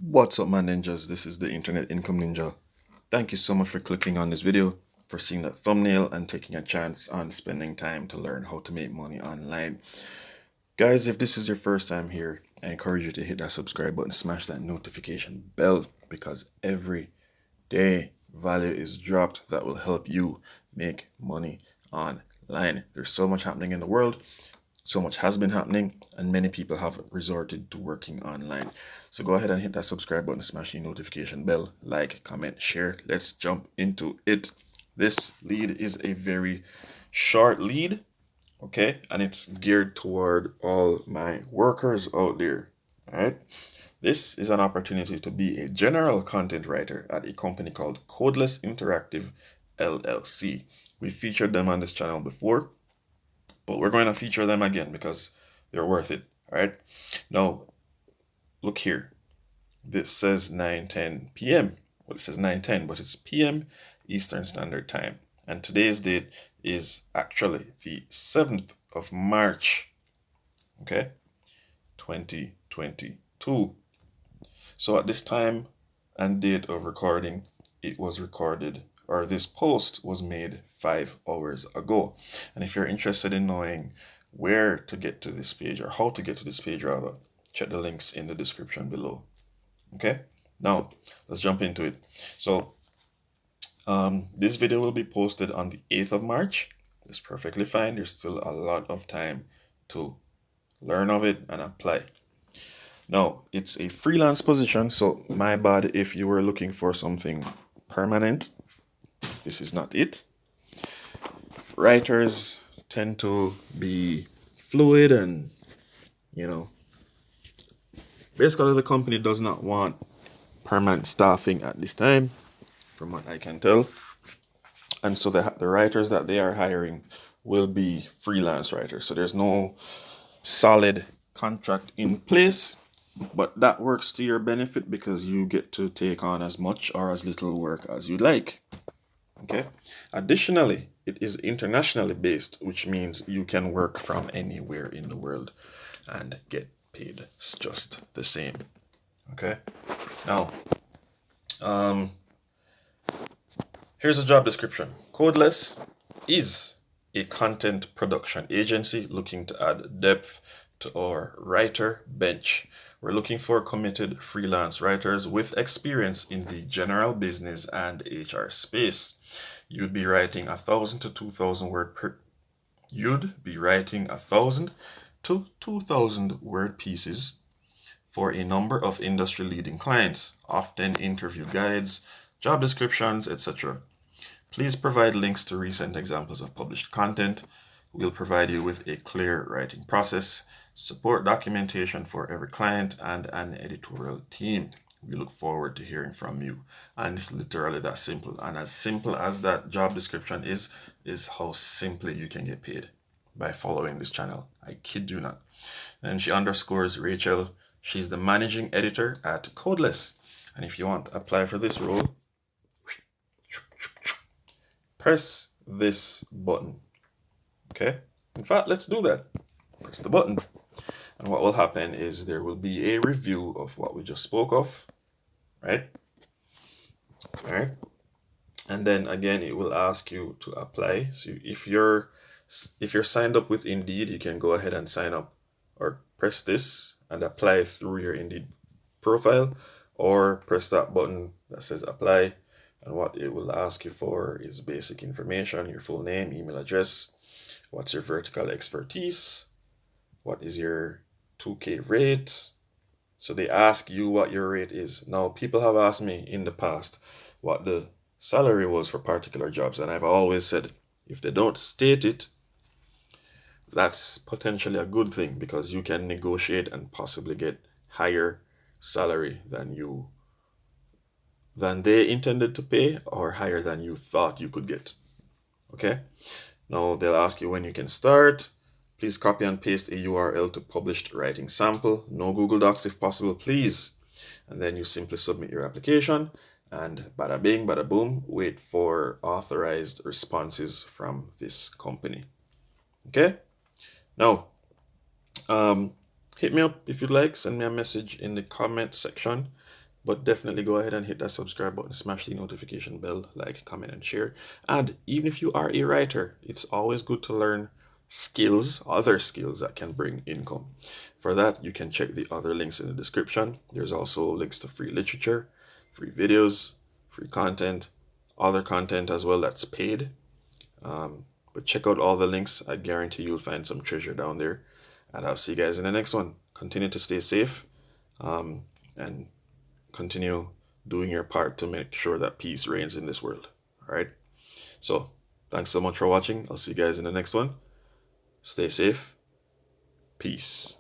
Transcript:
What's up, my ninjas? This is the Internet Income Ninja. Thank you so much for clicking on this video, for seeing that thumbnail, and taking a chance on spending time to learn how to make money online. Guys, if this is your first time here, I encourage you to hit that subscribe button, smash that notification bell, because every day value is dropped that will help you make money online. There's so much happening in the world. So much has been happening, and many people have resorted to working online. So go ahead and hit that subscribe button, smash the notification bell, like, comment, share. Let's jump into it. This lead is a very short lead, okay? And it's geared toward all my workers out there, all right? This is an opportunity to be a general content writer at a company called Codeless LLC. We featured them on this channel before, but we're going to feature them again because they're worth it. All right. Now, look here. This says 9:10 p.m. Well, it says 9:10, but it's p.m. Eastern Standard Time. And today's date is actually the 7th of March, okay, 2022. So at this time and date of recording, it was recorded, or this post was made 5 hours ago. And if you're interested in knowing where to get to this page, or how to get to this page rather, check the links in the description below. Okay, now let's jump into it. So this video will be posted on the 8th of March. It's perfectly fine. There's still a lot of time to learn of it and apply. Now, it's a freelance position, so my bad if you were looking for something permanent. This is not it. Writers tend to be fluid, and basically the company does not want permanent staffing at this time, from what I can tell. And so the writers that they are hiring will be freelance writers. So there's no solid contract in place, but that works to your benefit because you get to take on as much or as little work as you like. Okay. Additionally, it is internationally based, which means you can work from anywhere in the world and get paid just the same. Okay. Now, here's a job description. Codeless is a content production agency looking to add depth to our writer bench. We're looking for committed freelance writers with experience in the general business and HR space. You'd be writing 1,000 to 2,000 word pieces for a number of industry leading clients, often interview guides, job descriptions, etc. Please provide links to recent examples of published content. We'll provide you with a clear writing process, support documentation for every client, and an editorial team. We look forward to hearing from you. And it's literally that simple. And as simple as that job description is how simply you can get paid by following this channel. I kid you not. And she underscores Rachel. She's the managing editor at Codeless. And if you want to apply for this role, press this button. Okay, in fact, let's do that. Press the button, and what will happen is there will be a review of what we just spoke of, right? All right, and then again it will ask you to apply. So if you're signed up with Indeed, you can go ahead and sign up, or press this and apply through your Indeed profile, or press that button that says apply, and what it will ask you for is basic information: your full name, email address, what's your vertical expertise, what is your 2K rate. So they ask you what your rate is. Now, people have asked me in the past what the salary was for particular jobs, and I've always said if they don't state it, that's potentially a good thing, because you can negotiate and possibly get higher salary than they intended to pay, or higher than you thought you could get. Okay. Now they'll ask you when you can start. Please copy and paste a URL to published writing sample. No Google Docs if possible, please. And then you simply submit your application, and bada bing, bada boom, wait for authorized responses from this company. Okay? Now, hit me up if you'd like. Send me a message in the comment section. But definitely go ahead and hit that subscribe button, smash the notification bell, like, comment, and share. And even if you are a writer, it's always good to learn skills, other skills that can bring income. For that, you can check the other links in the description. There's also links to free literature, free videos, free content, other content as well that's paid. But check out all the links. I guarantee you'll find some treasure down there. And I'll see you guys in the next one. Continue to stay safe, and continue doing your part to make sure that peace reigns in this world. All right. So thanks so much for watching. I'll see you guys in the next one. Stay safe. Peace.